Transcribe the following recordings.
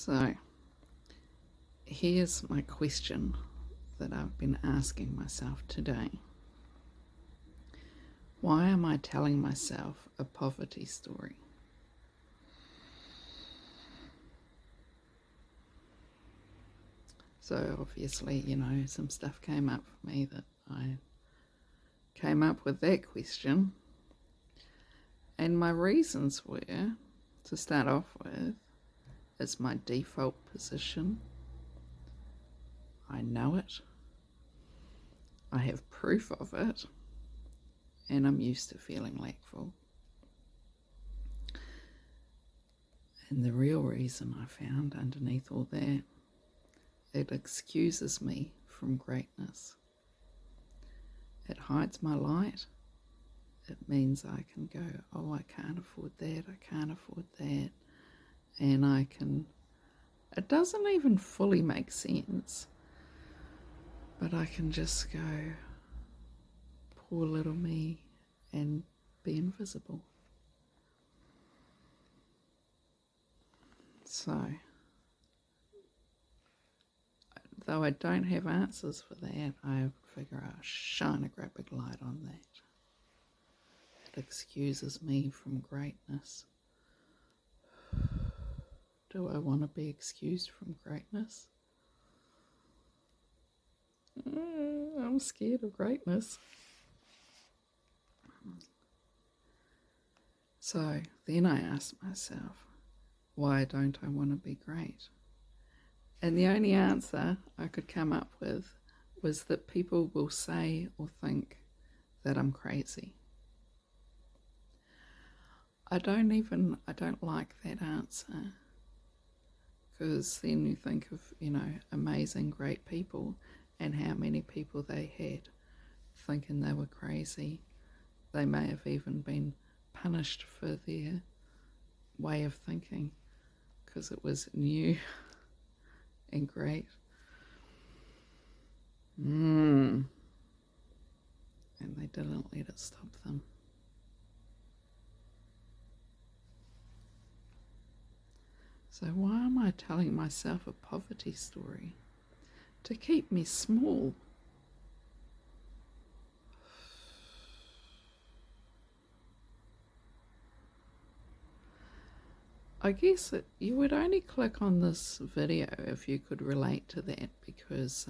So, here's my question that I've been asking myself today. Why am I telling myself a poverty story? So obviously, some stuff came up for me that I came up with that question. And my reasons were, to start off with, it's my default position. I know it. I have proof of it. And I'm used to feeling lackful. And the real reason I found underneath all that, it excuses me from greatness. It hides my light. It means I can go, oh, I can't afford that, I can't afford that. And it doesn't even fully make sense, but I can just go, poor little me, and be invisible. So, though I don't have answers for that, I figure I'll shine a great big light on that. It excuses me from greatness. Do I want to be excused from greatness? I'm scared of greatness. So then I asked myself, why don't I want to be great? And the only answer I could come up with was that people will say or think that I'm crazy. I don't like that answer, because then you think of, amazing, great people and how many people they had thinking they were crazy. They may have even been punished for their way of thinking because it was new and great. And they didn't let it stop them. So why am I telling myself a poverty story? To keep me small. I guess you would only click on this video if you could relate to that, because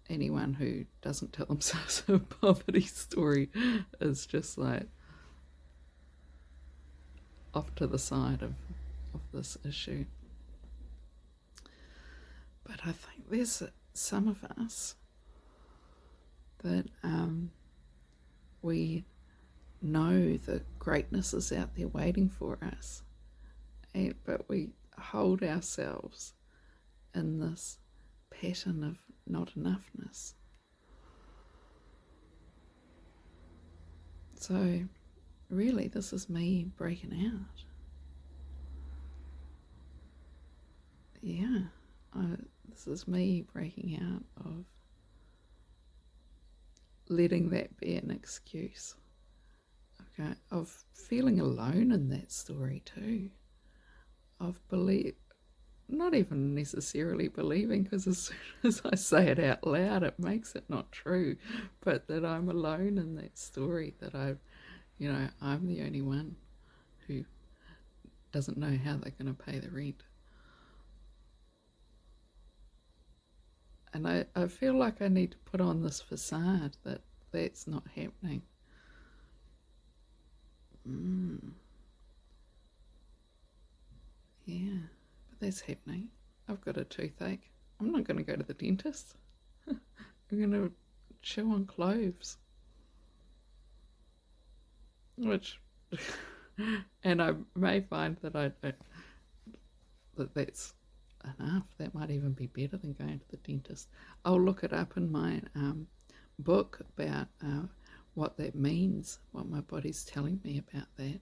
anyone who doesn't tell themselves a poverty story is just like off to the side of this issue. But I think there's some of us that we know that greatness is out there waiting for us, but we hold ourselves in this pattern of not enoughness. So really, this is me breaking out. This is me breaking out of letting that be an excuse. Okay, of feeling alone in that story too. Of not even necessarily believing, because as soon as I say it out loud, it makes it not true, but that I'm alone in that story, that I'm the only one who doesn't know how they're going to pay the rent. And I feel like I need to put on this facade that that's not happening. Yeah, but that's happening. I've got a toothache. I'm not going to go to the dentist. I'm going to chew on cloves. And I may find that that's enough. That might even be better than going to the dentist. I'll look it up in my book about what that means, what my body's telling me about that,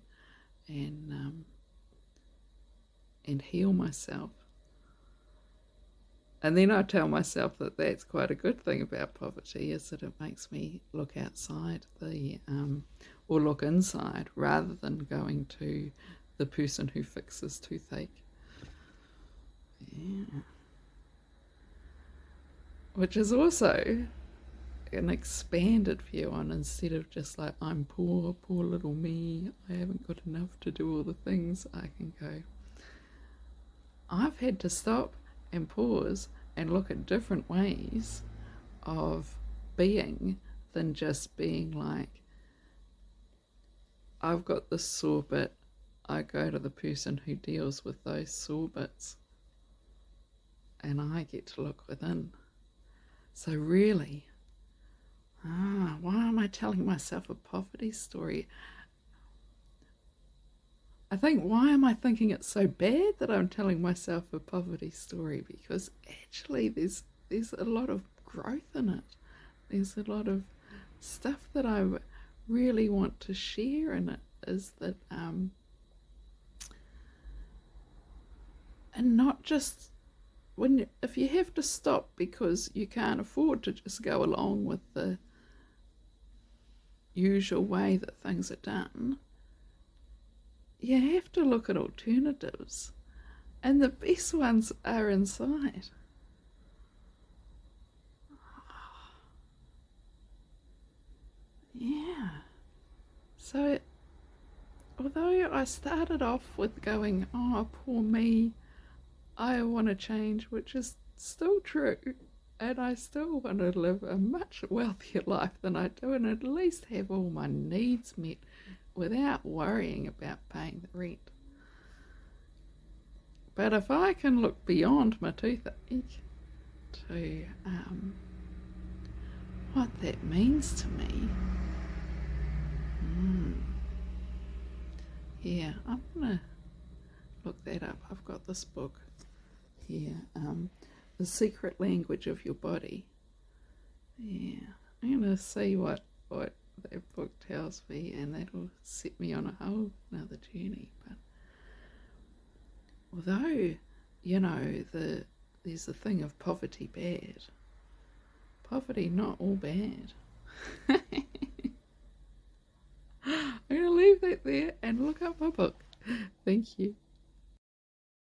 and heal myself. And then I tell myself that that's quite a good thing about poverty, is that it makes me look outside or look inside, rather than going to the person who fixes toothache. Yeah. Which is also an expanded view on, instead of just like, I'm poor, poor little me, I haven't got enough to do all the things, I can go, I've had to stop and pause and look at different ways of being than just being like, I've got this sore bit, I go to the person who deals with those sore bits and I get to look within. So really, why am I telling myself a poverty story? I think, why am I thinking it's so bad that I'm telling myself a poverty story? Because actually there's a lot of growth in it. There's a lot of stuff that I really want to share in it, is that and not just if you have to stop because you can't afford to just go along with the usual way that things are done, you have to look at alternatives, and the best ones are inside. Yeah. So although I started off with going, oh, poor me, I want to change, which is still true, and I still want to live a much wealthier life than I do, and at least have all my needs met without worrying about paying the rent. But if I can look beyond my toothache to what that means to me, yeah, I'm gonna look that up. I've got this book here, The Secret Language of Your Body. Yeah, I'm gonna see what that book tells me, and that'll set me on a whole another journey. But although, there's a thing of poverty bad, poverty not all bad. I'm going to leave that there and look up my book. Thank you.